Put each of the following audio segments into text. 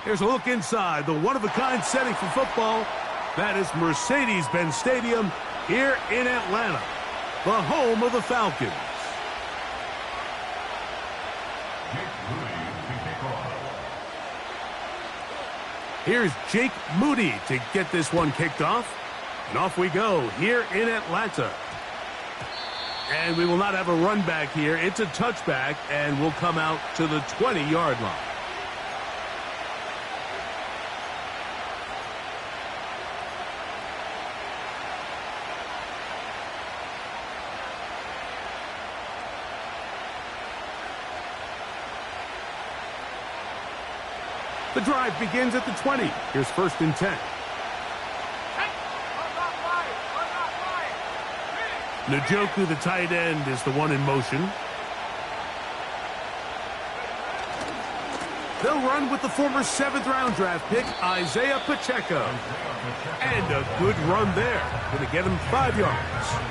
Here's a look inside the one-of-a-kind setting for football. That is Mercedes-Benz Stadium here in Atlanta, the home of the Falcons. Here's Jake Moody to get this one kicked off. And off we go here in Atlanta. And we will not have a run back here. It's a touchback, and we'll come out to the 20-yard line. The drive begins at the 20. Here's 1st and 10. Njoku, the tight end, is the one in motion. They'll run with the former 7th-round draft pick, Isaiah Pacheco. And a good run there. Going to get him 5 yards.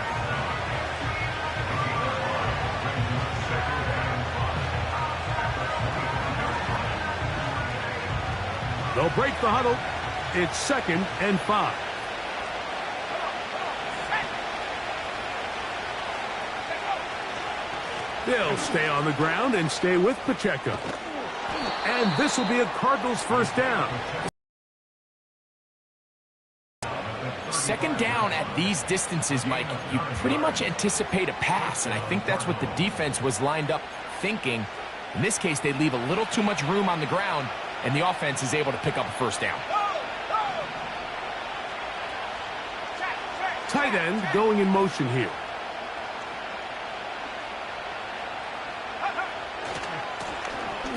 They'll break the huddle. It's 2nd and 5. They'll stay on the ground and stay with Pacheco. And this will be a Cardinals 1st down. 2nd down at these distances, Mike, you pretty much anticipate a pass, and I think that's what the defense was lined up thinking. In this case, they leave a little too much room on the ground, and the offense is able to pick up a 1st down. Tight end going in motion here.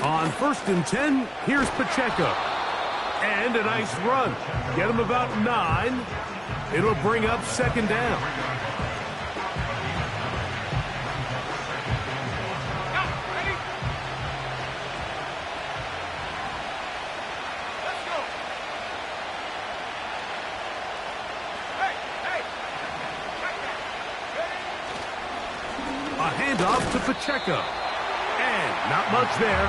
On 1st and 10, here's Pacheco. And a nice run. Get him about 9. It'll bring up 2nd down. A handoff to Pacheco. And not much there.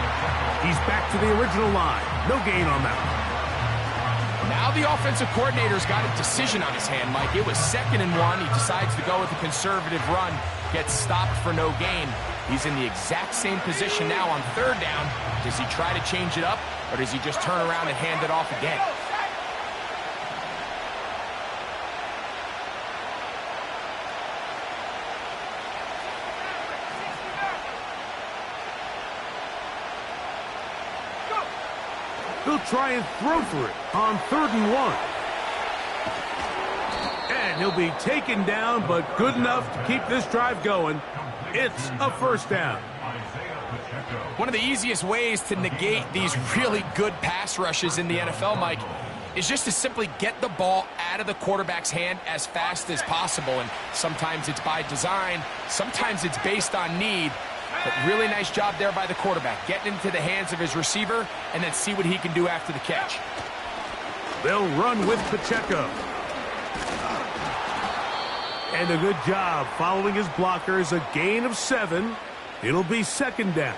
He's back to the original line. No gain on that one. Now the offensive coordinator's got a decision on his hand, Mike. It was 2nd and 1. He decides to go with a conservative run. Gets stopped for no gain. He's in the exact same position now on 3rd down. Does he try to change it up, or does he just turn around and hand it off again? He'll try and throw for it on 3rd and 1. And he'll be taken down, but good enough to keep this drive going. It's a 1st down. One of the easiest ways to negate these really good pass rushes in the NFL, Mike, is just to simply get the ball out of the quarterback's hand as fast as possible. And sometimes it's by design, sometimes it's based on need. But really nice job there by the quarterback, getting into the hands of his receiver and then see what he can do after the catch. They'll run with Pacheco. And a good job following his blockers, a gain of 7. It'll be 2nd down.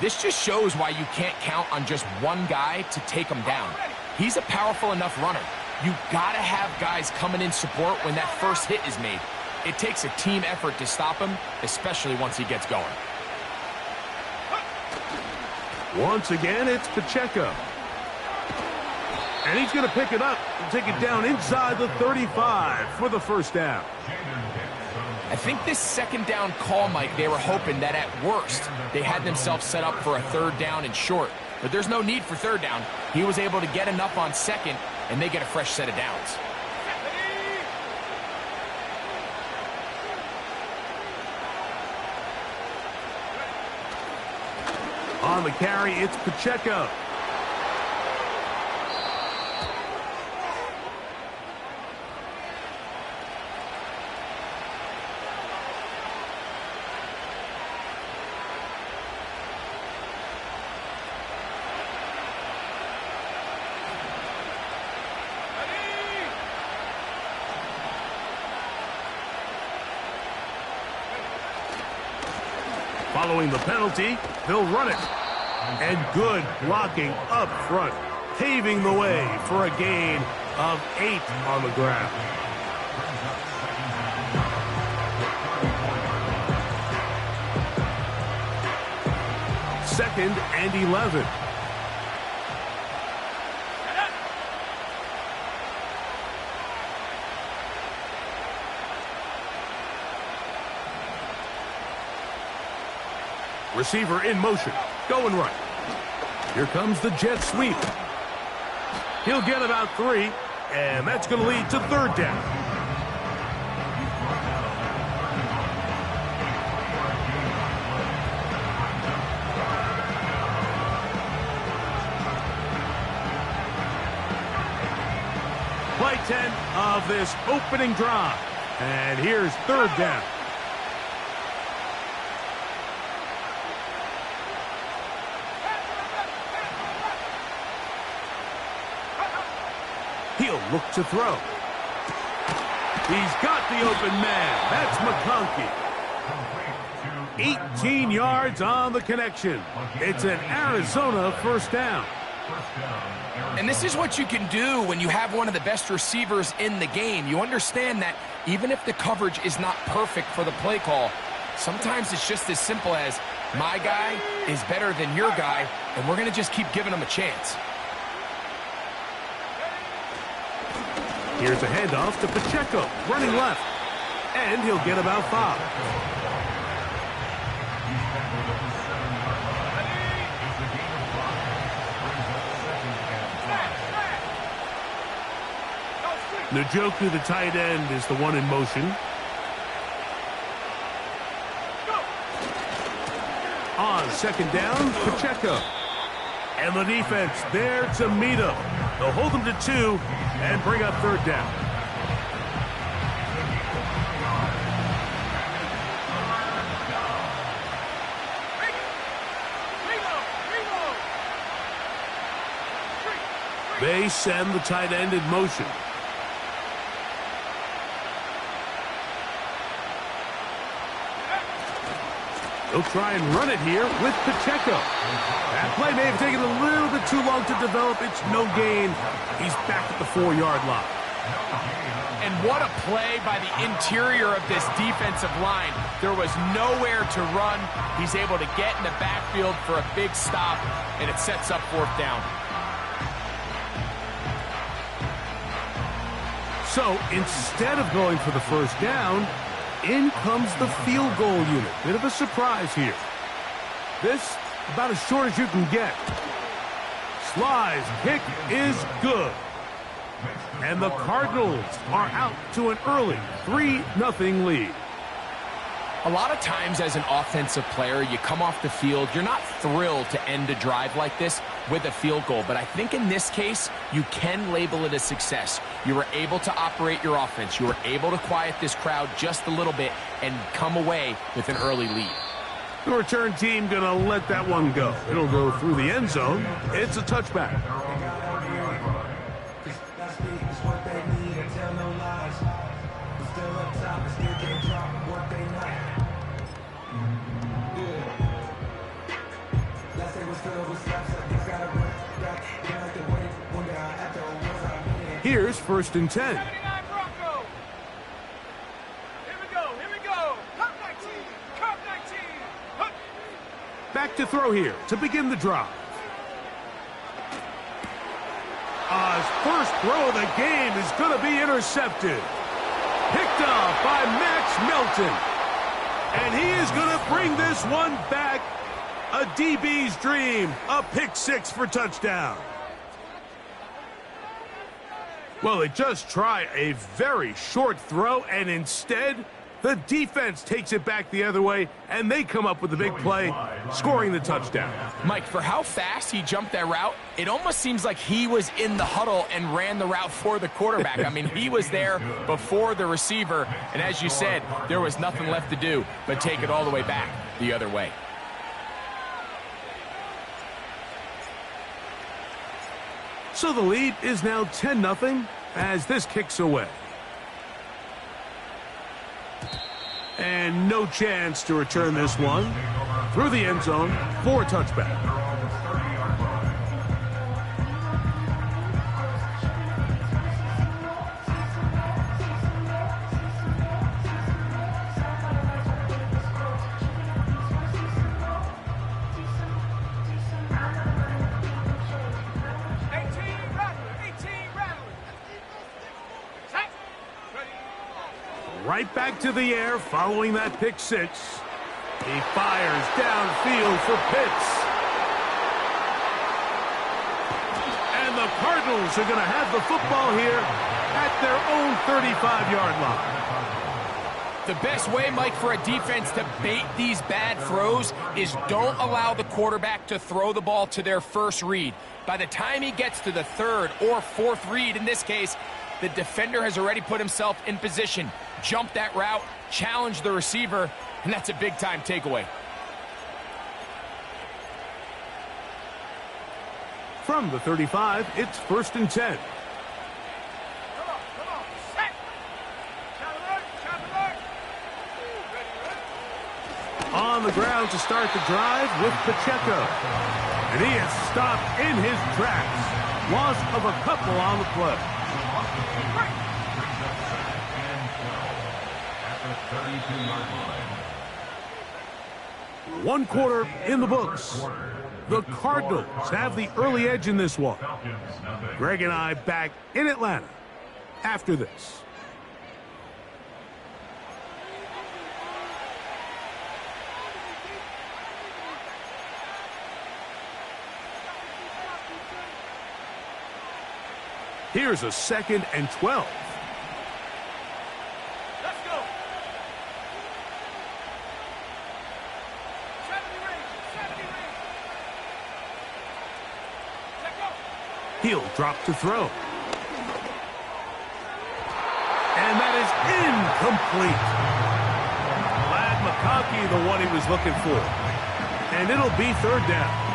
This just shows why you can't count on just one guy to take him down. He's a powerful enough runner. You gotta have guys coming in support when that first hit is made. It takes a team effort to stop him, especially once he gets going. Once again, it's Pacheco. And he's going to pick it up and take it down inside the 35 for the 1st down. I think this 2nd down call, Mike, they were hoping that at worst they had themselves set up for a 3rd down and short. But there's no need for 3rd down. He was able to get enough on 2nd, and they get a fresh set of downs. On the carry, it's Pacheco. Following the penalty, they'll run it. And good blocking up front, paving the way for a gain of 8 on the ground. Second and 11. Receiver in motion, going right. Here comes the jet sweep. He'll get about 3, and that's going to lead to third down. Play 10 of this opening drive. And here's third down. He'll look to throw. He's got the open man. That's McConkey. 18 yards on the connection. It's an Arizona first down. And this is what you can do when you have one of the best receivers in the game. You understand that even if the coverage is not perfect for the play call, sometimes it's just as simple as my guy is better than your guy, and we're going to just keep giving him a chance. Here's a handoff to Pacheco, running left. And he'll get about 5. Njoku, the tight end, is the one in motion. On second down, Pacheco. And the defense there to meet him. They'll hold him to 2 and bring up third down. They send the tight end in motion. They'll try and run it here with Pacheco. That play may have taken a little bit too long to develop. It's no gain. He's back at the 4-yard line. And what a play by the interior of this defensive line. There was nowhere to run. He's able to get in the backfield for a big stop, and it sets up fourth down. So instead of going for the first down, in comes the field goal unit. Bit of a surprise here. This, about as short as you can get. Sly's kick is good. And the Cardinals are out to an early 3-0 lead. A lot of times as an offensive player, you come off the field, you're not thrilled to end a drive like this with a field goal. But I think in this case, you can label it a success. You were able to operate your offense. You were able to quiet this crowd just a little bit and come away with an early lead. The return team going to let that one go. It'll go through the end zone. It's a touchback. Here's first and 10. Here we go. Cup 19. Back to throw here to begin the drive. His first throw of the game is going to be intercepted. Picked off by Max Melton. And he is going to bring this one back. A DB's dream. A pick 6 for touchdown. Well, they just try a very short throw, and instead, the defense takes it back the other way, and they come up with a big play, scoring the touchdown. Mike, for how fast he jumped that route, it almost seems like he was in the huddle and ran the route for the quarterback. I mean, he was there before the receiver, and as you said, there was nothing left to do but take it all the way back the other way. So the lead is now 10-0 as this kicks away. And no chance to return this one through the end zone for a touchback. Right back to the air following that pick six. He fires downfield for Pitts. And the Cardinals are going to have the football here at their own 35-yard line. The best way, Mike, for a defense to bait these bad throws is don't allow the quarterback to throw the ball to their first read. By the time he gets to the third or fourth read, in this case, the defender has already put himself in position, jump that route, challenge the receiver, and that's a big-time takeaway. From the 35, it's 1st and 10. Come on, set. Shot alert. On the ground to start the drive with Pacheco. And he is stopped in his tracks. Loss of a couple on the play. One quarter in the books. The Cardinals have the early edge in this one. Greg and I back in Atlanta after this. Here's a 2nd and 12. Let's go. 70 range. Let go. He'll drop to throw. And that is incomplete. Lad McConkey, the one he was looking for. And it'll be 3rd down.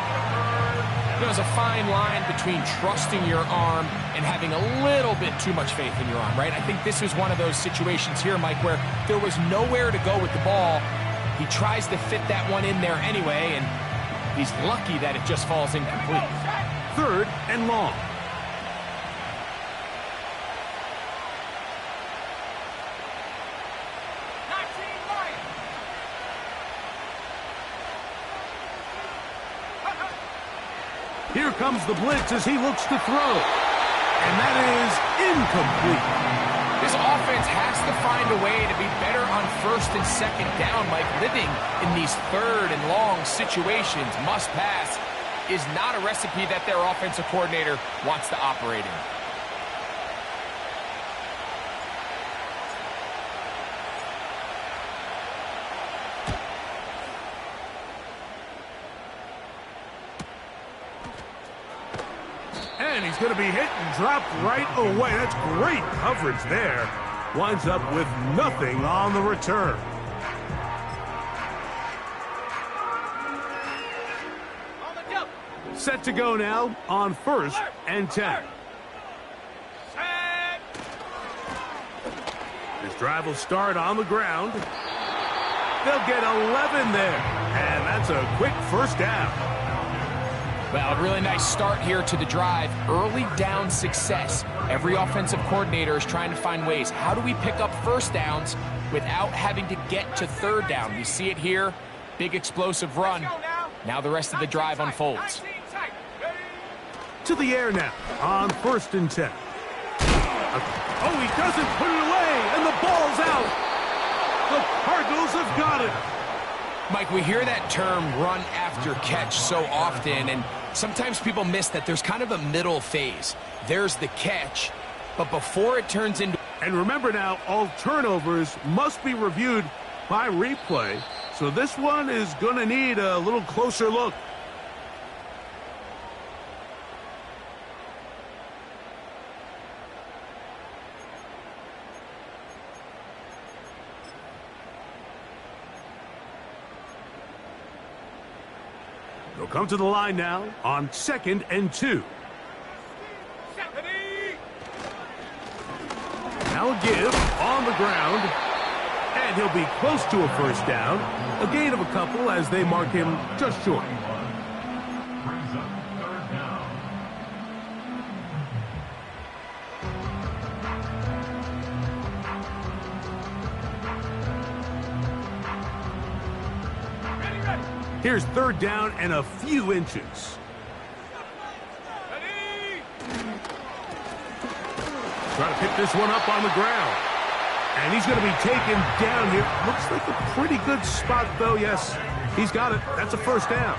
There's a fine line between trusting your arm and having a little bit too much faith in your arm, right? I think this is one of those situations here, Mike, where there was nowhere to go with the ball. He tries to fit that one in there anyway, and he's lucky that it just falls incomplete. 3rd and long. Here comes the blitz as he looks to throw. And that is incomplete. This offense has to find a way to be better on 1st and 2nd down. Mike, living in these 3rd and long situations, must pass, is not a recipe that their offensive coordinator wants to operate in. And he's going to be hit and dropped right away. That's great coverage there. Winds up with nothing on the return. Set to go now on 1st and 10. This drive will start on the ground. They'll get 11 there. And that's a quick 1st down. Well, a really nice start here to the drive. Early down success. Every offensive coordinator is trying to find ways. How do we pick up 1st downs without having to get to 3rd down? We see it here. Big explosive run. Now the rest of the drive unfolds. To the air now on 1st and 10. Oh, he doesn't put it away, and the ball's out. The Cardinals have got it. Mike, we hear that term run after catch so often, and sometimes people miss that there's kind of a middle phase. There's the catch, but before it turns into... And remember now, all turnovers must be reviewed by replay, so this one is going to need a little closer look. They'll come to the line now on 2nd and 2. Now a give on the ground. And he'll be close to a 1st down. A gain of a couple as they mark him just short. Here's 3rd down and a few inches. Trying to pick this one up on the ground. And he's going to be taken down here. Looks like a pretty good spot, though. Yes, he's got it. That's a first down.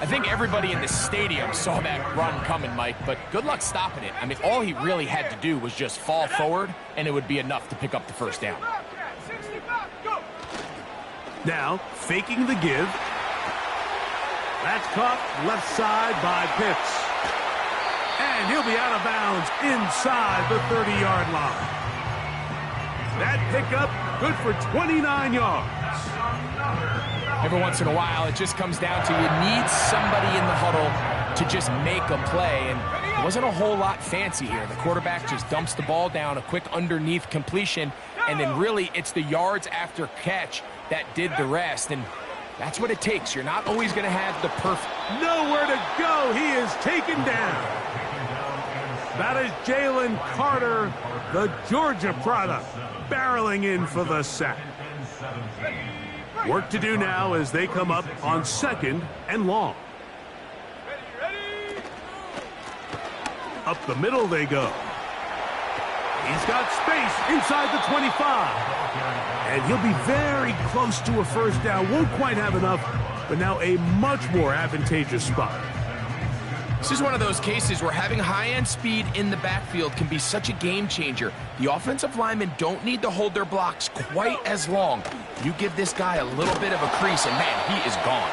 I think everybody in the stadium saw that run coming, Mike, but good luck stopping it. I mean, all he really had to do was just fall forward, and it would be enough to pick up the first down. Now, faking the give. That's caught left side by Pitts. And he'll be out of bounds inside the 30-yard line. That pickup, good for 29 yards. Every once in a while, it just comes down to you need somebody in the huddle to just make a play, and it wasn't a whole lot fancy here. The quarterback just dumps the ball down, a quick underneath completion, and then really it's the yards after catch that did the rest, and that's what it takes. You're not always going to have the perfect... Nowhere to go. He is taken down. That is Jalen Carter, the Georgia product, barreling in for the sack. Work to do now as they come up on 2nd and long. Up the middle they go. He's got space inside the 25. And he'll be very close to a first down. Won't quite have enough, but now a much more advantageous spot. This is one of those cases where having high-end speed in the backfield can be such a game changer. The offensive linemen don't need to hold their blocks quite as long. You give this guy a little bit of a crease, and man, he is gone.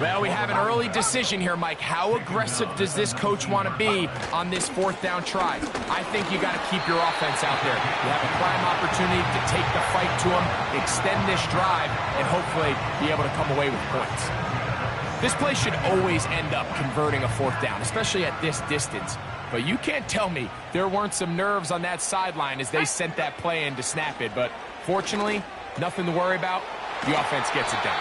Well, we have an early decision here, Mike. How aggressive does this coach want to be on this 4th down try? I think you got to keep your offense out there. You have a prime opportunity to take the fight to him, extend this drive, and hopefully be able to come away with points. This play should always end up converting a 4th down, especially at this distance. But you can't tell me there weren't some nerves on that sideline as they sent that play in to snap it. But fortunately, nothing to worry about. The offense gets it done.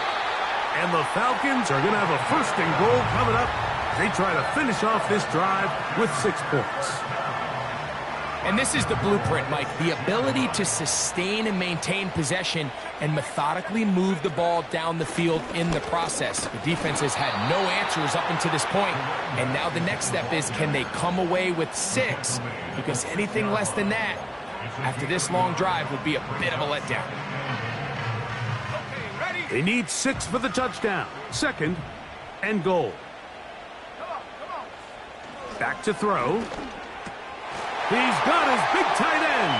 And the Falcons are going to have a 1st and goal coming up as they try to finish off this drive with 6 points. And this is the blueprint, Mike. The ability to sustain and maintain possession and methodically move the ball down the field in the process. The defense has had no answers up until this point, and now the next step is, can they come away with 6? Because anything less than that, after this long drive, would be a bit of a letdown. They need 6 for the touchdown. 2nd and goal. Back to throw. He's got his big tight end.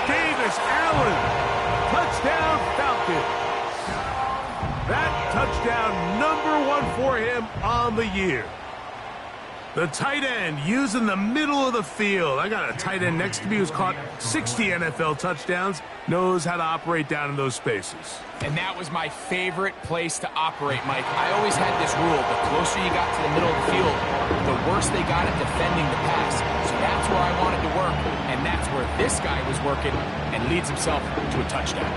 Davis Allen. Touchdown Falcons. That touchdown #1 for him on the year. The tight end used in the middle of the field. I got a tight end next to me who's caught 60 NFL touchdowns, knows how to operate down in those spaces. And that was my favorite place to operate, Mike. I always had this rule: the closer you got to the middle of the field, the worse they got at defending the pass. So that's where I wanted to work, and that's where this guy was working and leads himself to a touchdown.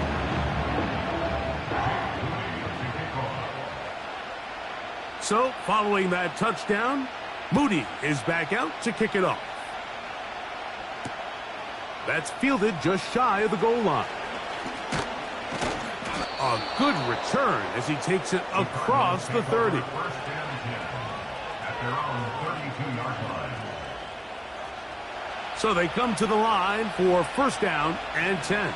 So, following that touchdown, Moody is back out to kick it off. That's fielded just shy of the goal line. A good return as he takes it across the 30. So they come to the line for 1st down and 10.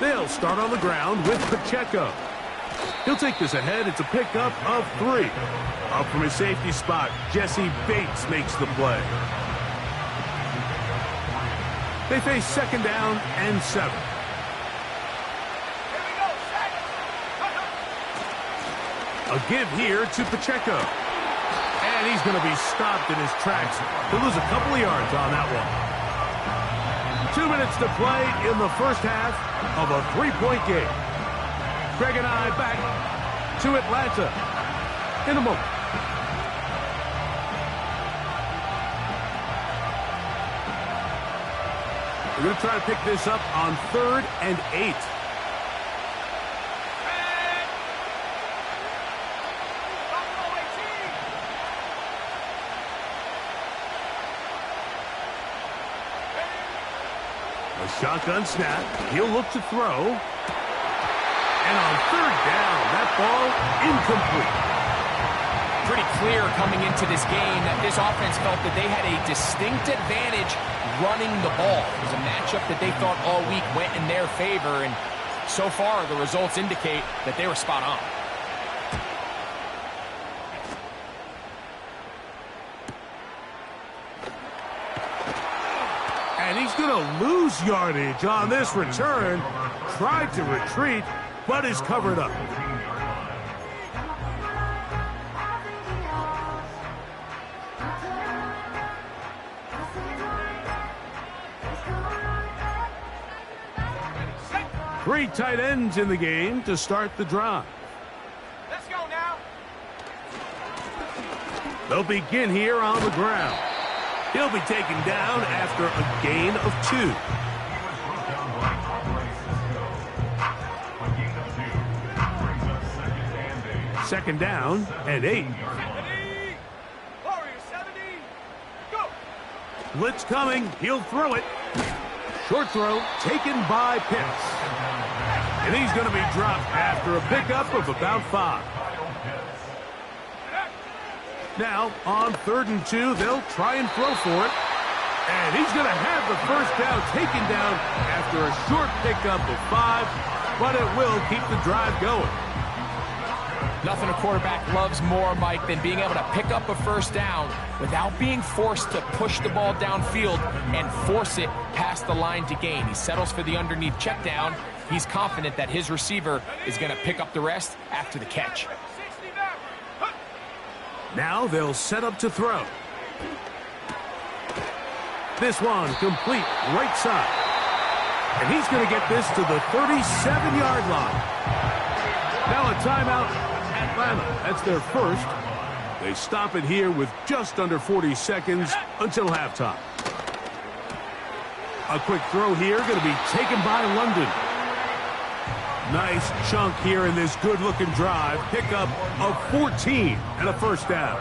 They'll start on the ground with Pacheco. He'll take this ahead. It's a pickup of 3. Up from his safety spot, Jesse Bates makes the play. They face 2nd down and 7. A give here to Pacheco. And he's going to be stopped in his tracks. He'll lose a couple of yards on that one. 2 minutes to play in the 1st half of a 3-point game. Craig and I back to Atlanta in a moment. We're going to try to pick this up on 3rd and 8. A shotgun snap. He'll look to throw. And on 3rd down, that ball incomplete. Pretty clear coming into this game that this offense felt that they had a distinct advantage running the ball. It was a matchup that they thought all week went in their favor, and so far the results indicate that they were spot on. And he's going to lose yardage on this return. Tried to retreat, but is covered up. Three tight ends in the game to start the drive. Let's go now. They'll begin here on the ground. He'll be taken down after a gain of 2. Second down and 8. 70. Warriors 70. Go. Blitz coming. He'll throw it. Short throw taken by Pitts. And he's going to be dropped after a pickup of about 5. Now, on 3rd and 2, they'll try and throw for it. And he's going to have the first down taken down after a short pickup of 5, but it will keep the drive going. Nothing a quarterback loves more, Mike, than being able to pick up a first down without being forced to push the ball downfield and force it past the line to gain. He settles for the underneath check down. He's confident that his receiver is going to pick up the rest after the catch. 60 now. Now they'll set up to throw. This one complete right side. And he's going to get this to the 37-yard line. Now a timeout, Atlanta. That's their first. They stop it here with just under 40 seconds until halftime. A quick throw here going to be taken by London. Nice chunk here in this good-looking drive. Pickup of 14 and a first down.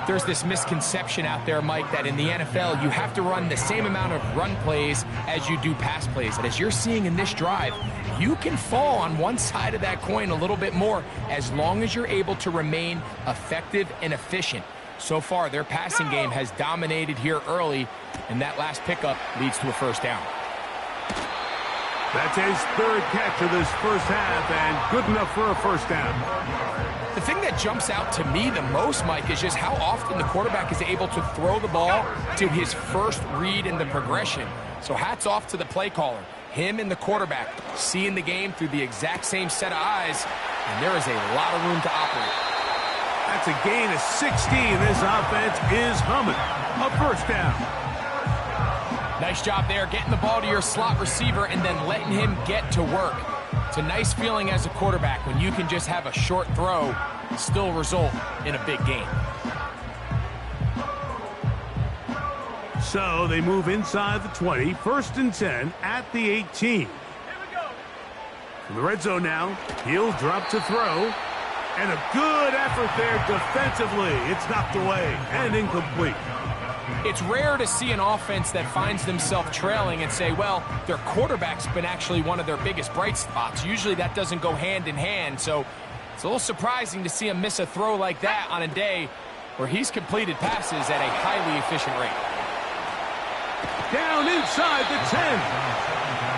There's this misconception out there, Mike, that in the NFL you have to run the same amount of run plays as you do pass plays. And as you're seeing in this drive, you can fall on one side of that coin a little bit more as long as you're able to remain effective and efficient. So far, their passing game has dominated here early, and that last pickup leads to a first down. That's his 3rd catch of this first half, and good enough for a first down. The thing that jumps out to me the most, Mike, is just how often the quarterback is able to throw the ball to his first read in the progression. So hats off to the play caller. Him and the quarterback seeing the game through the exact same set of eyes, and there is a lot of room to operate. That's a gain of 16. This offense is humming. A first down. Nice job there, getting the ball to your slot receiver and then letting him get to work. It's a nice feeling as a quarterback when you can just have a short throw and still result in a big gain. So they move inside the 20, 1st and 10 at the 18. Here we go. From the red zone now, he'll drop to throw. And a good effort there defensively. It's knocked away and incomplete. It's rare to see an offense that finds themselves trailing and say, well, their quarterback's been actually one of their biggest bright spots. Usually that doesn't go hand in hand, so it's a little surprising to see him miss a throw like that on a day where he's completed passes at a highly efficient rate. Down inside the 10.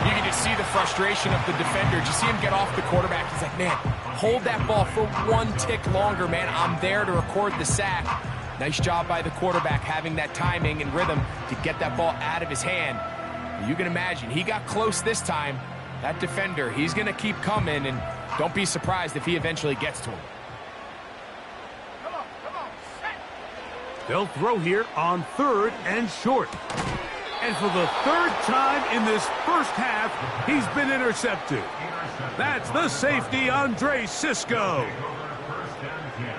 You can just see the frustration of the defender. Just see him get off the quarterback. He's like, man, hold that ball for one tick longer, man. I'm there to record the sack. Nice job by the quarterback having that timing and rhythm to get that ball out of his hand. You can imagine, he got close this time. That defender, he's going to keep coming, and don't be surprised if he eventually gets to him. Come on, set. They'll throw here on 3rd and short. And for the 3rd time in this first half, he's been intercepted. That's the safety, Andre Cisco. First and 10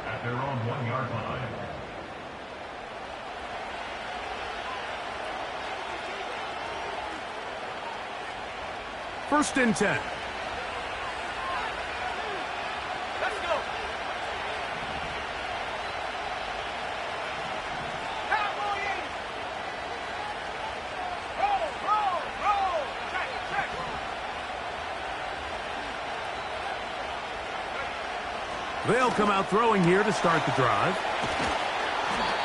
at their own 1-yard line. First and 10. Let's go. Cowboys. Roll. Check. They'll come out throwing here to start the drive.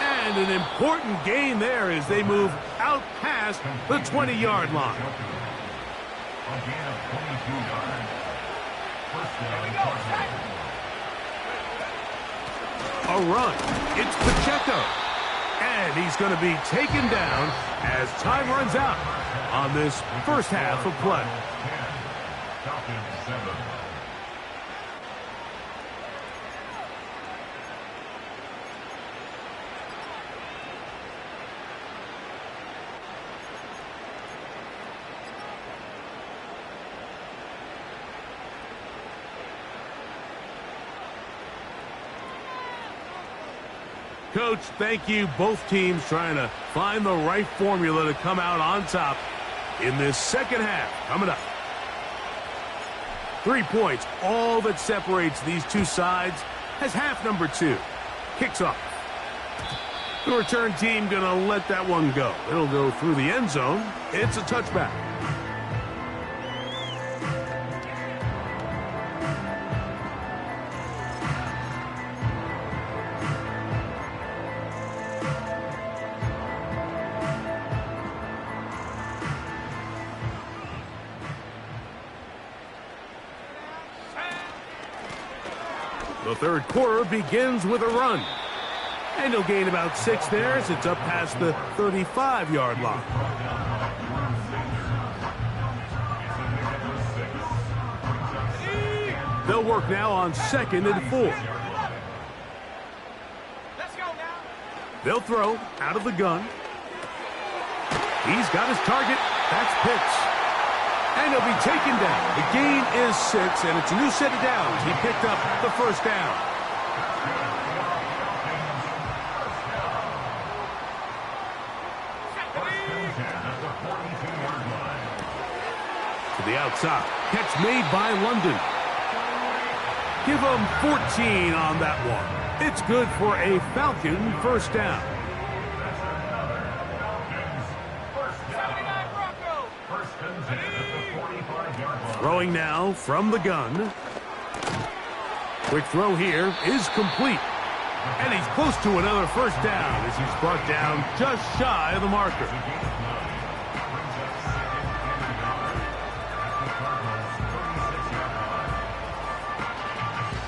And an important gain there as they move out past the 20-yard line. A gain of 22 yards. First down. A run. It's Pacheco. And he's going to be taken down as time runs out on this first half of play. Falcons 7. Coach, thank you. Both teams trying to find the right formula to come out on top in this second half. Coming up. 3 points, all that separates these two sides as half number 2 kicks off. The return team going to let that one go. It'll go through the end zone. It's a touchback. The third quarter begins with a run. And he'll gain about 6 there as it's up past the 35-yard line. They'll work now on 2nd and 4. Let's go now. They'll throw out of the gun. He's got his target. That's Pitts. And he'll be taken down. The gain is 6, and it's a new set of downs. He picked up the first down. To the outside. Catch made by London. Give him 14 on that one. It's good for a Falcon first down. Throwing now from the gun. Quick throw here is complete. And he's close to another first down as he's brought down just shy of the marker.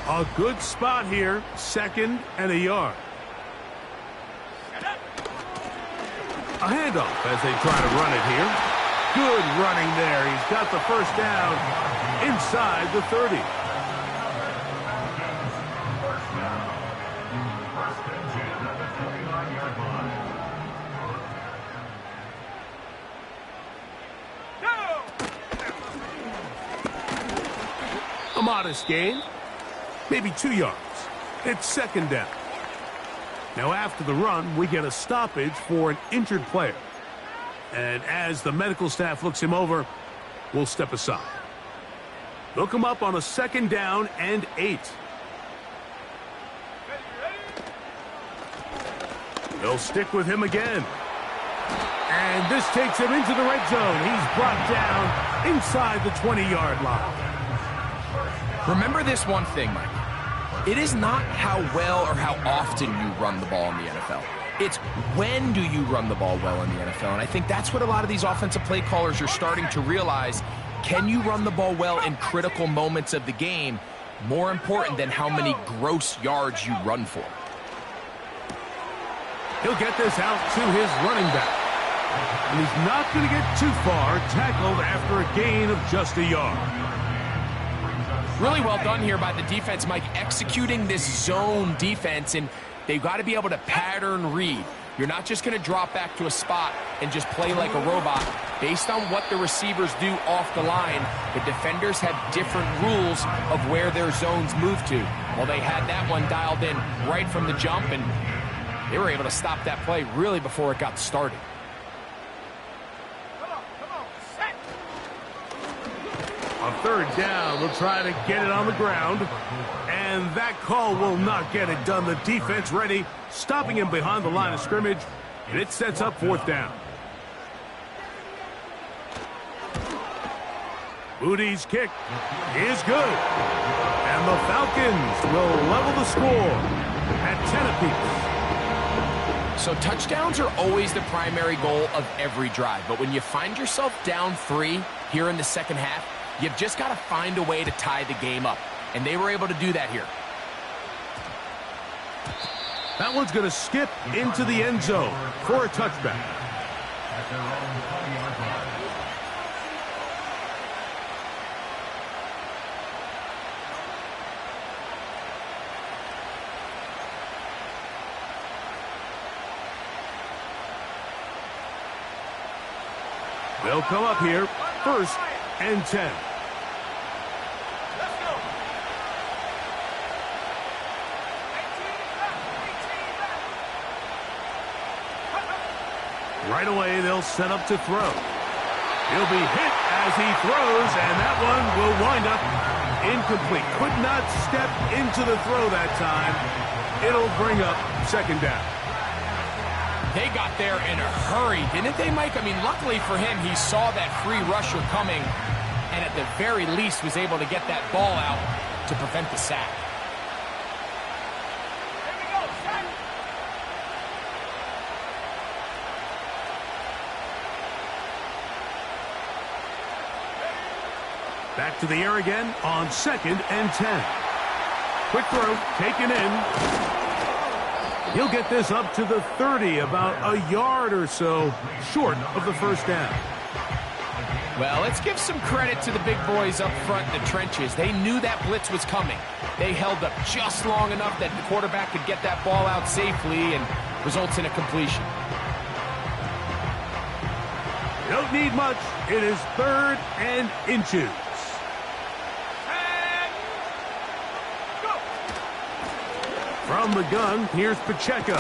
A good spot here, 2nd and a yard. A handoff as they try to run it here. Good running there. He's got the first down inside the 30. A modest gain, maybe 2 yards. It's 2nd down. Now after the run, we get a stoppage for an injured player. And as the medical staff looks him over, we'll step aside. They'll come up on a 2nd down and 8. They'll stick with him again. And this takes him into the red zone. He's brought down inside the 20-yard line. Remember this one thing, Mike. It is not how well or how often you run the ball in the NFL. It's when do you run the ball well in the NFL. And I think that's what a lot of these offensive play callers are starting to realize. Can you run the ball well in critical moments of the game? More important than how many gross yards you run for. He'll get this out to his running back. And he's not going to get too far, tackled after a gain of just a yard. Really well done here by the defense, Mike, executing this zone defense, and they've got to be able to pattern read. You're not just going to drop back to a spot and just play like a robot. Based on what the receivers do off the line, the defenders have different rules of where their zones move to. Well, they had that one dialed in right from the jump, and they were able to stop that play really before it got started. On 3rd down, they'll try to get it on the ground. And that call will not get it done. The defense ready, stopping him behind the line of scrimmage. And it sets up 4th down. Moody's kick is good. And And the Falcons will level the score at 10 apiece. So touchdowns are always the primary goal of every drive. But when you find yourself down 3 here in the second half, you've just got to find a way to tie the game up. And they were able to do that here. That one's going to skip into the end zone for a touchback. At their own 20-yard line. They'll come up here, 1st and 10. Let's go. 18 left. Right away, they'll set up to throw. He'll be hit as he throws, and that one will wind up incomplete. Could not step into the throw that time. It'll bring up 2nd down. They got there in a hurry, didn't they, Mike? I mean, luckily for him, he saw that free rusher coming and at the very least was able to get that ball out to prevent the sack. Here we go. Set. Back to the air again on 2nd and 10. Quick throw, taken in. He'll get this up to the 30, about a yard or so short of the 1st down. Well, let's give some credit to the big boys up front in the trenches. They knew that blitz was coming. They held up just long enough that the quarterback could get that ball out safely and results in a completion. You don't need much. It is 3rd and inches. From the gun, here's Pacheco.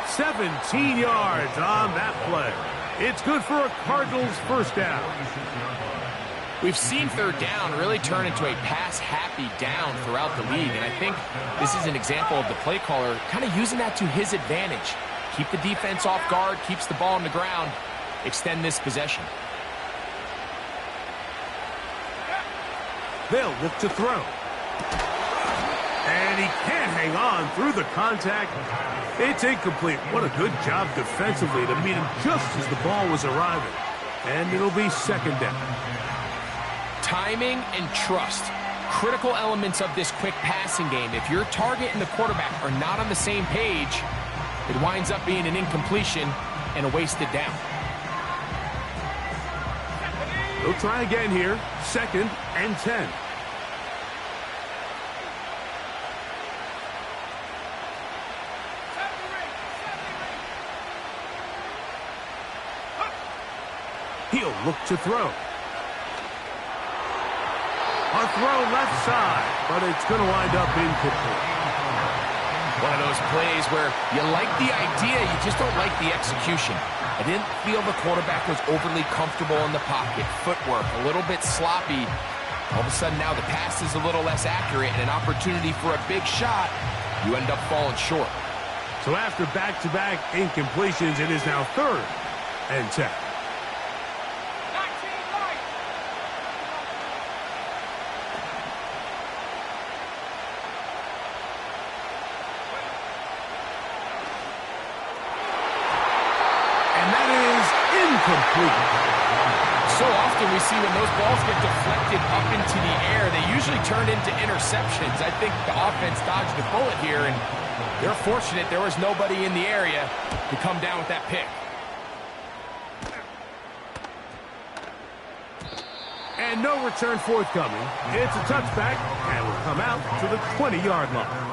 17 yards on that play. It's good for a Cardinals 1st down. We've seen 3rd down really turn into a pass-happy down throughout the league, and I think this is an example of the play caller kind of using that to his advantage. Keep the defense off guard, keeps the ball on the ground, extend this possession. They'll look to throw. And he can't hang on through the contact. It's incomplete. What a good job defensively to meet him just as the ball was arriving. And it'll be 2nd down. Timing and trust, critical elements of this quick passing game. If your target and the quarterback are not on the same page, it winds up being an incompletion and a wasted down. They'll try again here, 2nd and 10. He'll look to throw. A throw left side, but it's going to wind up incomplete. One of those plays where you like the idea, you just don't like the execution. I didn't feel the quarterback was overly comfortable in the pocket. Footwork, a little bit sloppy. All of a sudden now the pass is a little less accurate and an opportunity for a big shot. You end up falling short. So after back-to-back incompletions, it is now 3rd and 10. 19 right. And that is incomplete. So often we see when those balls get deflected up into the air, they usually turn into interceptions. I think the offense dodged a bullet here, and they're fortunate there was nobody in the area to come down with that pick. And no return forthcoming. It's a touchback, and will come out to the 20-yard line.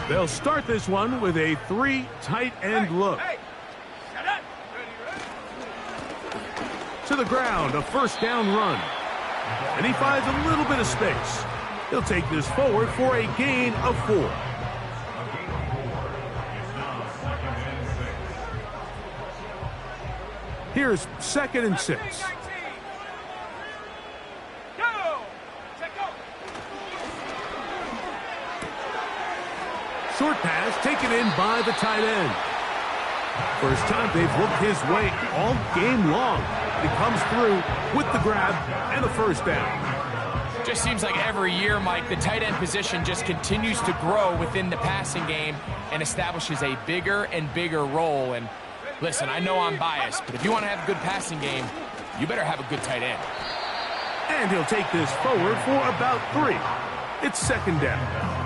They'll start this one with a 3 tight end look. Hey, shut up. To the ground, a 1st down run. And he finds a little bit of space. He'll take this forward for a gain of 4. Here's 2nd and 6. short pass taken in by the tight end. First time they've looked his way all game long. He comes through with the grab and a first down. Just seems like every year, Mike, the tight end position just continues to grow within the passing game and establishes a bigger and bigger role. And listen, I know I'm biased, but if you want to have a good passing game, you better have a good tight end. And he'll take this forward for about 3. It's second down.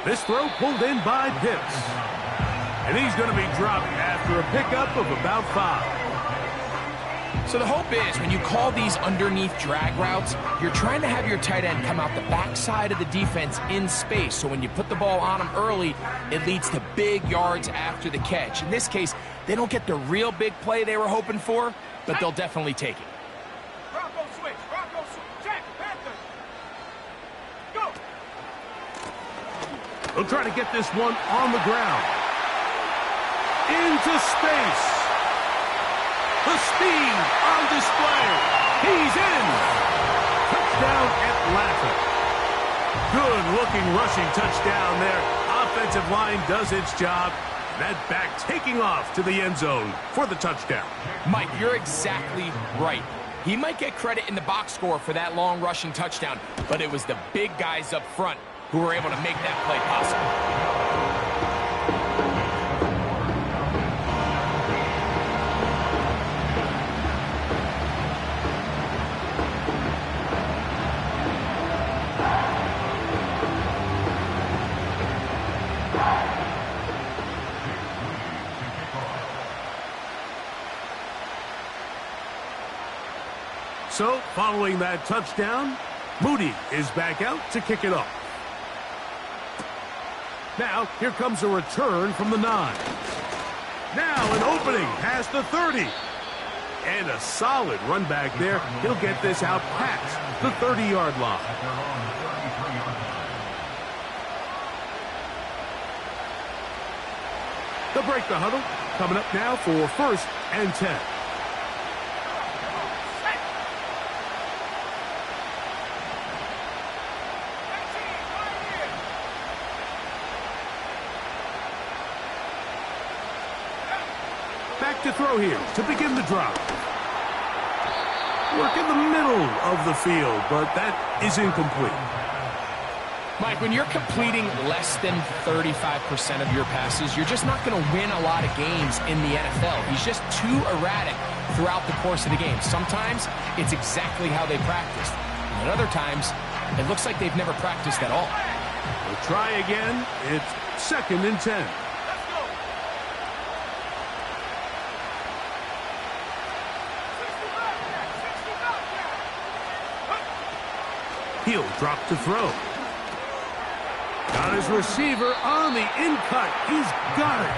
This throw pulled in by Pitts. And he's going to be dropped after a pickup of about 5. So the hope is when you call these underneath drag routes, you're trying to have your tight end come out the backside of the defense in space. So when you put the ball on him early, it leads to big yards after the catch. In this case, they don't get the real big play they were hoping for, but they'll definitely take it. Bronco switch. Jack, Panther. Go. They'll try to get this one on the ground. Into space. The speed on display. He's in. Touchdown, Atlanta. Good-looking rushing touchdown there. Offensive line does its job. That back taking off to the end zone for the touchdown. Mike, you're exactly right. He might get credit in the box score for that long rushing touchdown, but it was the big guys up front who were able to make that play possible. So, following that touchdown, Moody is back out to kick it off. Now, here comes a return from the 9. Now, an opening past the 30. And a solid run back there. He'll get this out past the 30-yard line. They'll break the huddle. Coming up now for first and 10. Back to throw here to begin the drive. Work in the middle of the field, but that is incomplete. Mike, when you're completing less than 35% of your passes, you're just not going to win a lot of games in the NFL. He's just too erratic throughout the course of the game. Sometimes it's exactly how they practiced. And at other times, it looks like they've never practiced at all. We'll try again. It's second and 10. He'll drop to throw. Got his receiver on the in-cut. He's got it.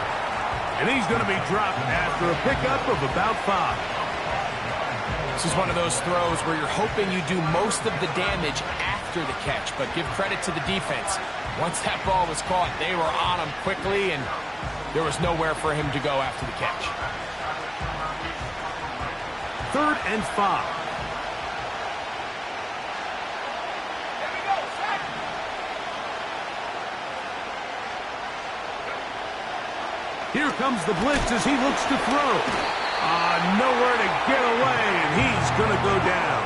And he's going to be dropped after a pickup of about 5. This is one of those throws where you're hoping you do most of the damage after the catch, but give credit to the defense. Once that ball was caught, they were on him quickly, and there was nowhere for him to go after the catch. Third and 5. Here comes the blitz as he looks to throw. Nowhere to get away, and he's going to go down.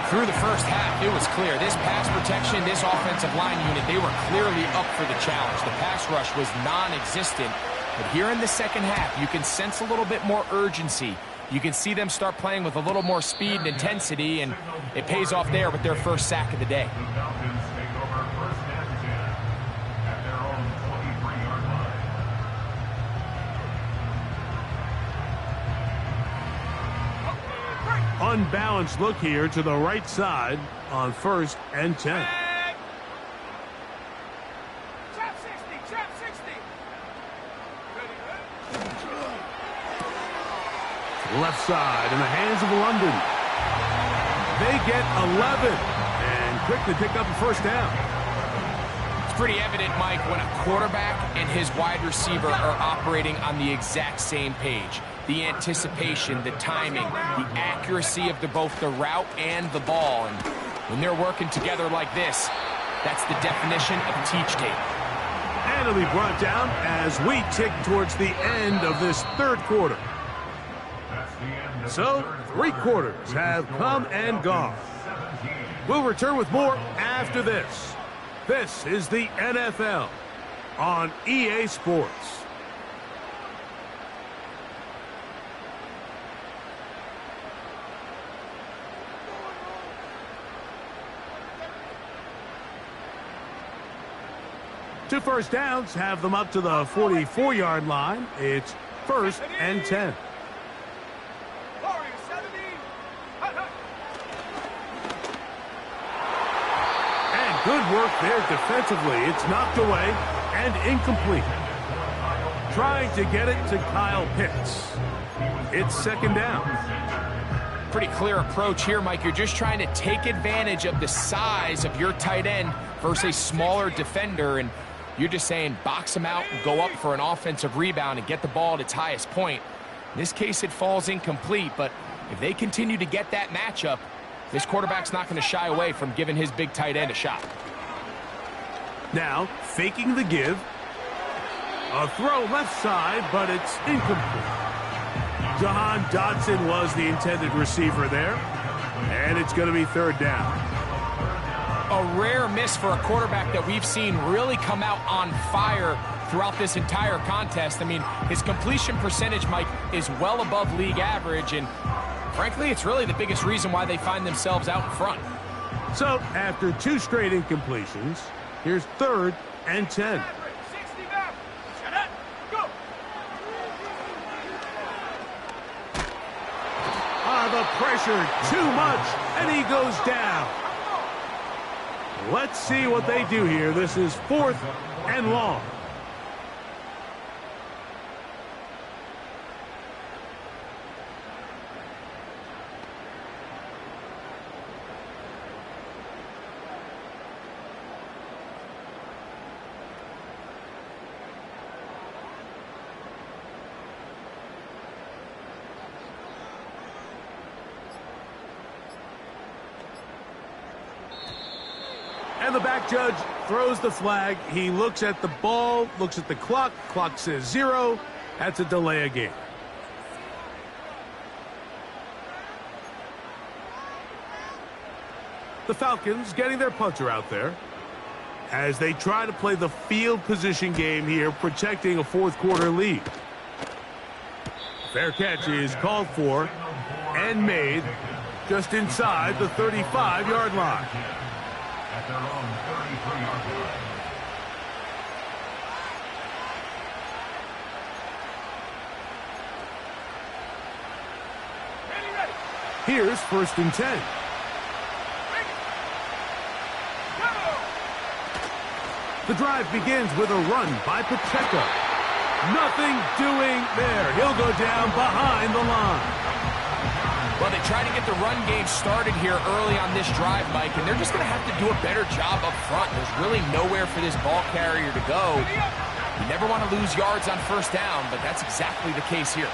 Through the first half, it was clear. This pass protection, this offensive line unit, they were clearly up for the challenge. The pass rush was non-existent. But here in the second half, you can sense a little bit more urgency. You can see them start playing with a little more speed and intensity, and it pays off there with their first sack of the day. Unbalanced look here to the right side on first and 10. Trap 60. Left side in the hands of London. They get 11 and quickly pick up a first down. pretty evident, Mike, when a quarterback and his wide receiver are operating on the exact same page. The anticipation, the timing, the accuracy of both the route and the ball. And when they're working together like this, that's the definition of teach tape. And it'll be brought down as we tick towards the end of this third quarter. So, 3 quarters have come and gone. We'll return with more after this. This is the NFL on EA Sports. Two first downs have them up to the 44-yard line. It's 1st and 10. And good work there defensively. It's knocked away and incomplete. Trying to get it to Kyle Pitts. It's 2nd down. Pretty clear approach here, Mike. You're just trying to take advantage of the size of your tight end versus a smaller defender, and you're just saying box him out and go up for an offensive rebound and get the ball at its highest point. In this case, it falls incomplete, but if they continue to get that matchup, this quarterback's not going to shy away from giving his big tight end a shot. Now, faking the give. A throw left side, but it's incomplete. Jahan Dotson was the intended receiver there, and it's going to be 3rd down. A rare miss for a quarterback that we've seen really come out on fire throughout this entire contest. I mean, his completion percentage, Mike, is well above league average, and frankly, it's really the biggest reason why they find themselves out in front. So, after 2 straight incompletions, here's 3rd and 10. The pressure, too much, and he goes down. Let's see what they do here. This is 4th and long. And the back judge throws the flag. He looks at the ball, looks at the clock. Clock says 0. That's a delay of game. The Falcons getting their punter out there as they try to play the field position game here, protecting a 4th quarter lead. Fair catch is called for and made just inside the 35-yard line. At their own 33-yard line. Here's 1st and 10. The drive begins with a run by Pacheco. Nothing doing there. He'll go down behind the line. Well, they try to get the run game started here early on this drive, Mike, and they're just going to have to do a better job up front. There's really nowhere for this ball carrier to go. You never want to lose yards on 1st down, but that's exactly the case here.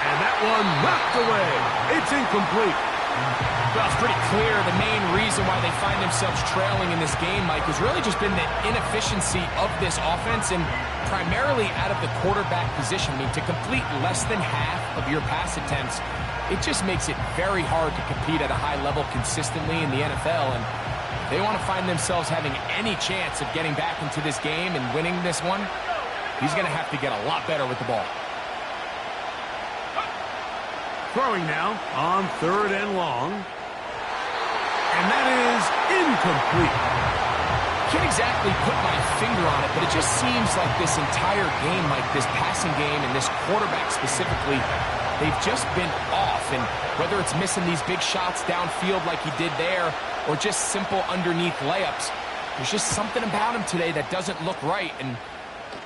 And that one knocked away. It's incomplete. Well, it's pretty clear the main reason why they find themselves trailing in this game, Mike, has really just been the inefficiency of this offense and primarily out of the quarterback position. I mean, to complete less than half of your pass attempts, it just makes it very hard to compete at a high level consistently in the NFL. And if they want to find themselves having any chance of getting back into this game and winning this one, he's going to have to get a lot better with the ball. Throwing now on 3rd and long. And that is incomplete. Can't exactly put my finger on it, but it just seems like this entire game, like this passing game and this quarterback specifically, they've just been off. And whether it's missing these big shots downfield like he did there or just simple underneath layups, there's just something about him today that doesn't look right. And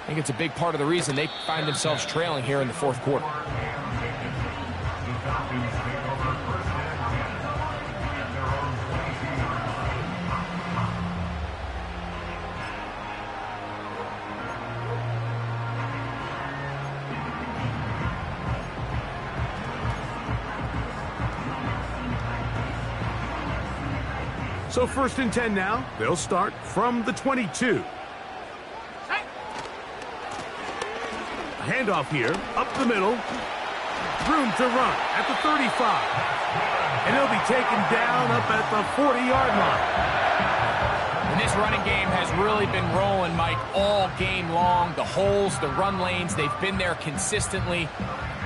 I think it's a big part of the reason they find themselves trailing here in the fourth quarter. So 1st and 10 now. They'll start from the 22. A handoff here, up the middle. Room to run at the 35. And he'll be taken down up at the 40-yard line. And this running game has really been rolling, Mike, all game long. The holes, the run lanes, they've been there consistently.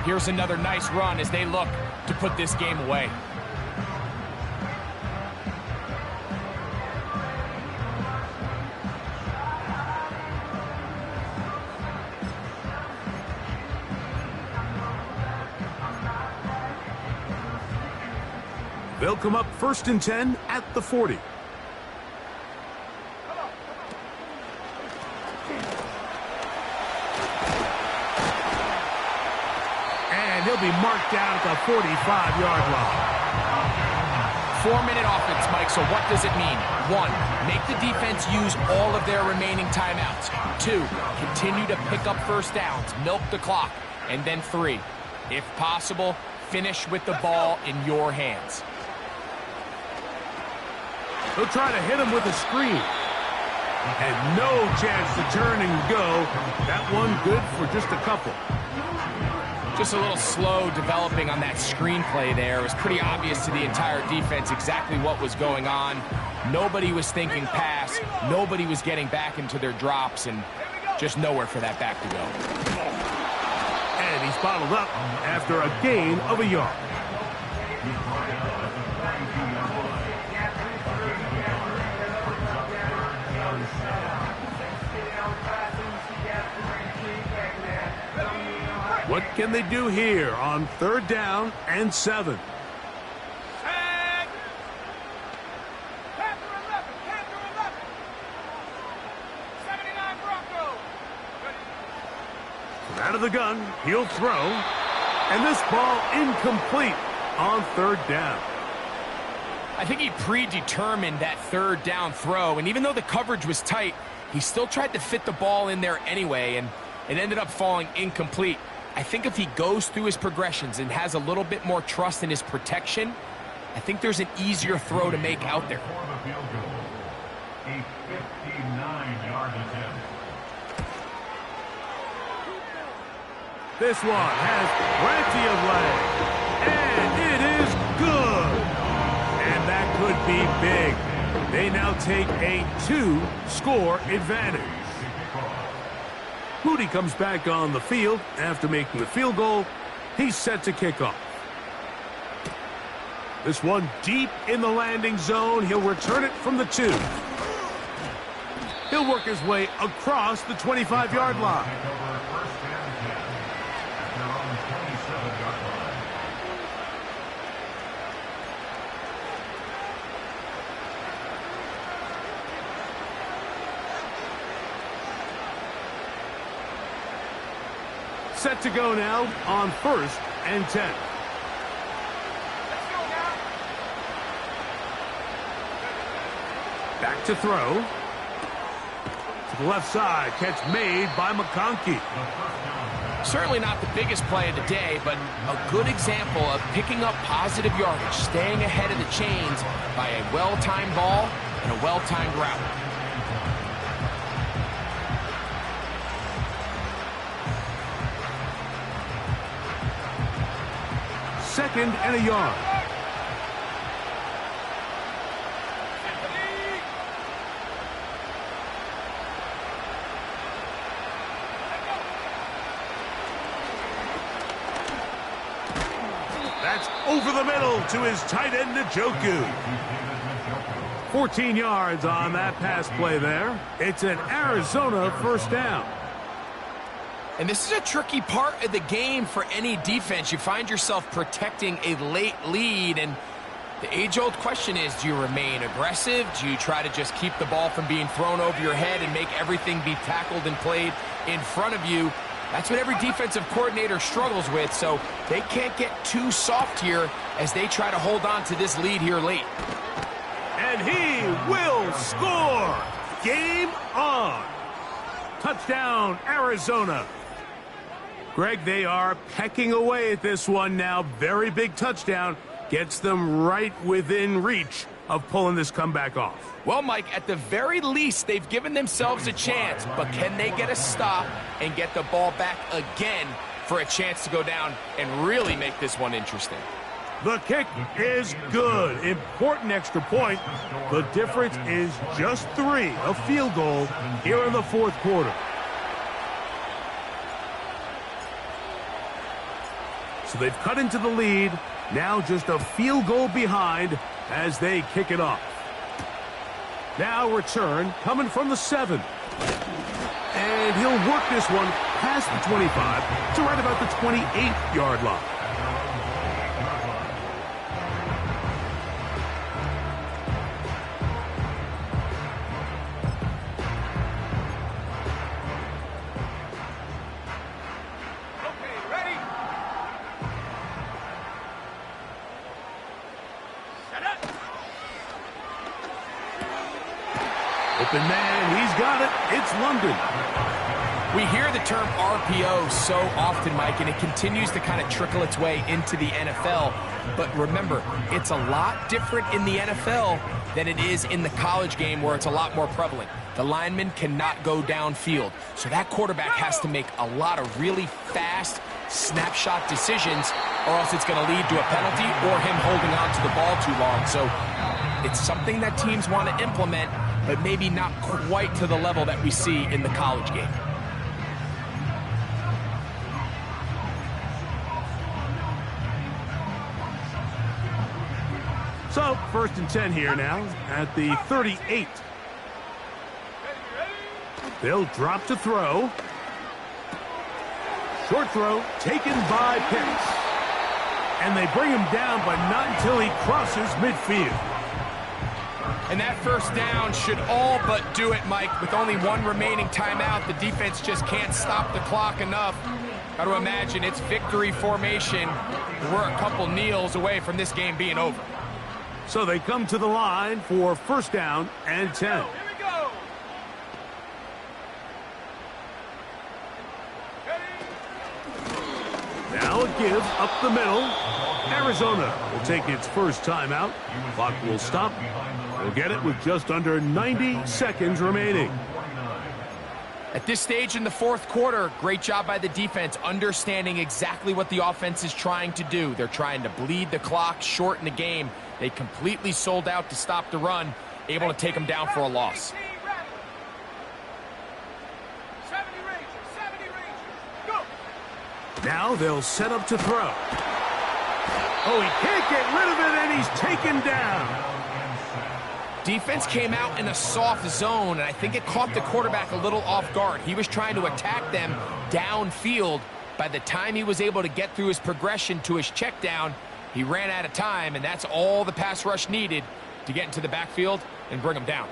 Here's another nice run as they look to put this game away. They'll come up 1st and 10 at the 40. And he'll be marked down at the 45-yard line. 4-minute offense, Mike, so what does it mean? 1, make the defense use all of their remaining timeouts. 2, continue to pick up first downs, milk the clock. And then 3, if possible, finish with the ball in your hands. They'll try to hit him with a screen. And no chance to turn and go. That one good for just a couple. Just a little slow developing on that screenplay there. It was pretty obvious to the entire defense exactly what was going on. Nobody was thinking pass. Nobody was getting back into their drops, and just nowhere for that back to go. And he's bottled up after a gain of a yard. What can they do here on 3rd down and 7? Tag! Panther 11, Panther 11. 79 Broncos. Out of the gun, he'll throw. And this ball incomplete on 3rd down. I think he predetermined that 3rd down throw, and even though the coverage was tight, he still tried to fit the ball in there anyway, and it ended up falling incomplete. I think if he goes through his progressions and has a little bit more trust in his protection, I think there's an easier throw to make out there. A 59-yard attempt. This one has plenty of leg. And it is good. And that could be big. They now take a 2-score advantage. Moody comes back on the field after making the field goal. He's set to kick off. This one deep in the landing zone. He'll return it from the 2. He'll work his way across the 25-yard line. Set to go now on 1st and 10. Let's go now. Back to throw. To the left side. Catch made by McConkey. Certainly not the biggest play of the day, but a good example of picking up positive yardage, staying ahead of the chains by a well-timed ball and a well-timed route. Second and a yard. That's over the middle to his tight end, Njoku. 14 yards on that pass play there. It's an Arizona 1st down. And this is a tricky part of the game for any defense. You find yourself protecting a late lead, and the age-old question is, do you remain aggressive? Do you try to just keep the ball from being thrown over your head and make everything be tackled and played in front of you. That's what every defensive coordinator struggles with, so they can't get too soft here as they try to hold on to this lead here late. And he will score. Game on. Touchdown, Arizona. Greg, they are pecking away at this one now. Very big touchdown. Gets them right within reach of pulling this comeback off. Well, Mike, at the very least, they've given themselves a chance, but can they get a stop and get the ball back again for a chance to go down and really make this one interesting? The kick is good. Important extra point. The difference is just 3, a field goal here in the fourth quarter. So they've cut into the lead. Now just a field goal behind as they kick it off. Now return coming from the 7. And he'll work this one past the 25 to right about the 28-yard line. Open man, he's got it. It's London. We hear the term RPO so often, Mike, and it continues to kind of trickle its way into the NFL. But remember, it's a lot different in the NFL than it is in the college game where it's a lot more prevalent. The lineman cannot go downfield, so that quarterback has to make a lot of really fast snapshot decisions, or else it's going to lead to a penalty or him holding on to the ball too long. So it's something that teams want to implement, but maybe not quite to the level that we see in the college game. So, 1st and 10 here now at the 38. They'll drop to throw. Short throw taken by Pitts. And they bring him down, but not until he crosses midfield. And that first down should all but do it, Mike. With only one remaining timeout, the defense just can't stop the clock enough. Got to imagine it's victory formation. We're a couple kneels away from this game being over. So they come to the line for 1st down and 10. Here we go. Now a give up the middle. Arizona will take its first timeout. Clock will stop. We'll get it with just under 90 seconds remaining. At this stage in the fourth quarter, great job by the defense, understanding exactly what the offense is trying to do. They're trying to bleed the clock, shorten the game. They completely sold out to stop the run, able to take them down for a loss. 70 Rangers, go! Now they'll set up to throw. Oh, he can't get rid of it, and he's taken down. Defense came out in a soft zone, and I think it caught the quarterback a little off guard. He was trying to attack them downfield. By the time he was able to get through his progression to his check down, he ran out of time, and that's all the pass rush needed to get into the backfield and bring him down.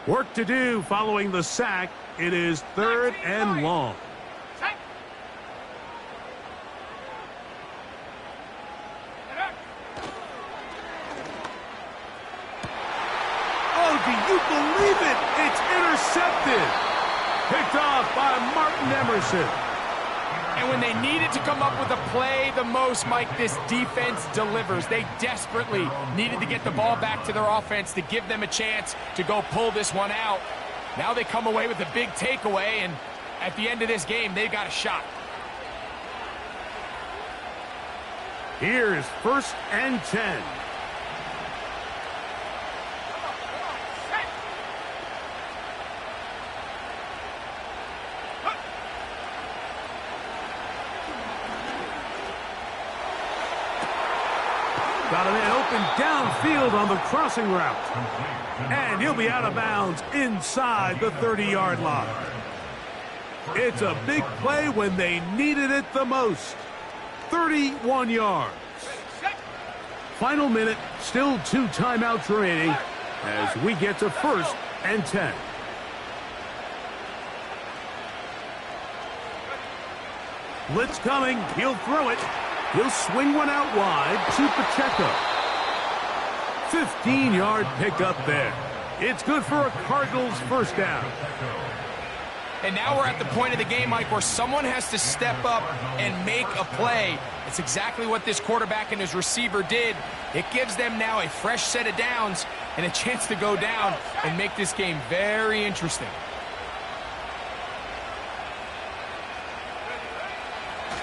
Work to do following the sack. It is 3rd and long. Do you believe it? It's intercepted. Picked off by Martin Emerson. And when they needed to come up with a play the most, Mike, this defense delivers. They desperately needed to get the ball back to their offense to give them a chance to go pull this one out. Now they come away with a big takeaway, and at the end of this game, they've got a shot. Here's 1st and 10. Got a man open downfield on the crossing route. And he'll be out of bounds inside the 30-yard line. It's a big play when they needed it the most. 31 yards. Final minute, still 2 timeouts remaining. as we get to 1st and 10. Blitz coming. He'll throw it. He'll swing one out wide to Pacheco. 15-yard pickup there. It's good for a Cardinals first down. And now we're at the point of the game, Mike, where someone has to step up and make a play. It's exactly what this quarterback and his receiver did. It gives them now a fresh set of downs and a chance to go down and make this game very interesting.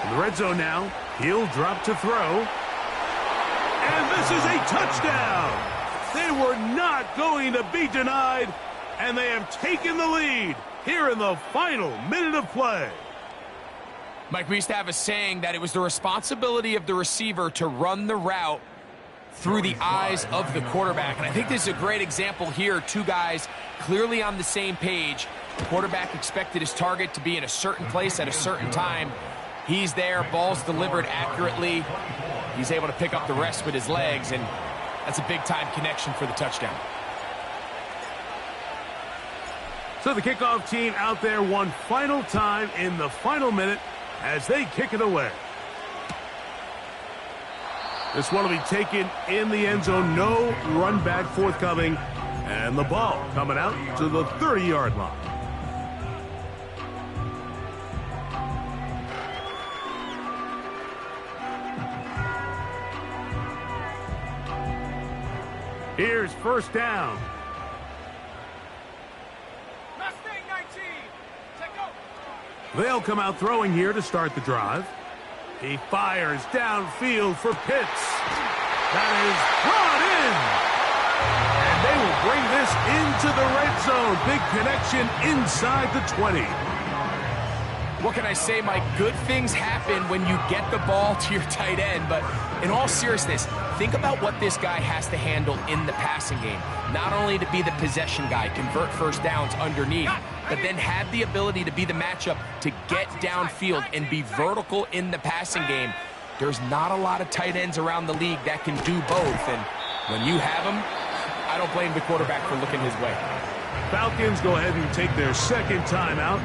In the red zone now, he'll drop to throw. And this is a touchdown. They were not going to be denied, and they have taken the lead here in the final minute of play. Mike, we used to have a saying that it was the responsibility of the receiver to run the route through the eyes of the quarterback. And I think this is a great example here. Two guys clearly on the same page. The quarterback expected his target to be in a certain place at a certain time. He's there, ball's delivered accurately. He's able to pick up the rest with his legs, and that's a big-time connection for the touchdown. So the kickoff team out there one final time in the final minute as they kick it away. This one will be taken in the end zone. No run back forthcoming. And the ball coming out to the 30-yard line. Here's first down. Mustang 19. Check go. They'll come out throwing here to start the drive. He fires downfield for Pitts. That is brought in. And they will bring this into the red zone. Big connection inside the 20. What can I say, Mike? Good things happen when you get the ball to your tight end. But in all seriousness, think about what this guy has to handle in the passing game. Not only to be the possession guy, convert first downs underneath, but then have the ability to be the matchup to get downfield and be vertical in the passing game. There's not a lot of tight ends around the league that can do both. And when you have them, I don't blame the quarterback for looking his way. Falcons go ahead and take their second timeout.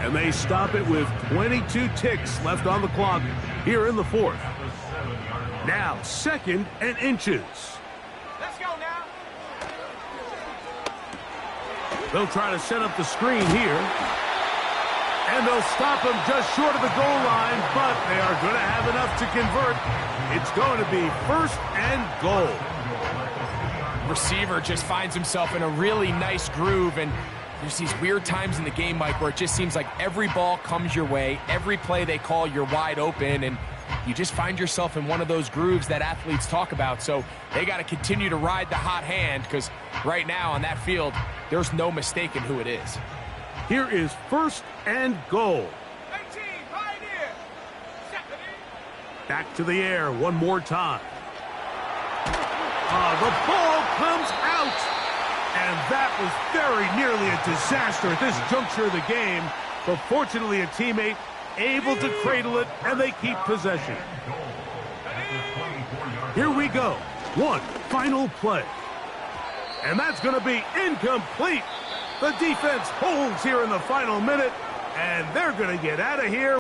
And they stop it with 22 ticks left on the clock here in the fourth. Now, 2nd and inches. Let's go now. They'll try to set up the screen here. And they'll stop him just short of the goal line, but they are going to have enough to convert. It's going to be 1st and goal. Receiver just finds himself in a really nice groove, and there's these weird times in the game, Mike, where it just seems like every ball comes your way, every play they call, you're wide open, and you just find yourself in one of those grooves that athletes talk about. So they got to continue to ride the hot hand, because right now on that field, there's no mistaking who it is. Here is 1st and goal. 18, Pioneer. Second. Back to the air one more time. The ball comes out. And that was very nearly a disaster at this juncture of the game. But fortunately, a teammate able to cradle it, and they keep possession. Here we go. One final play. And that's going to be incomplete. The defense holds here in the final minute, and they're going to get out of here.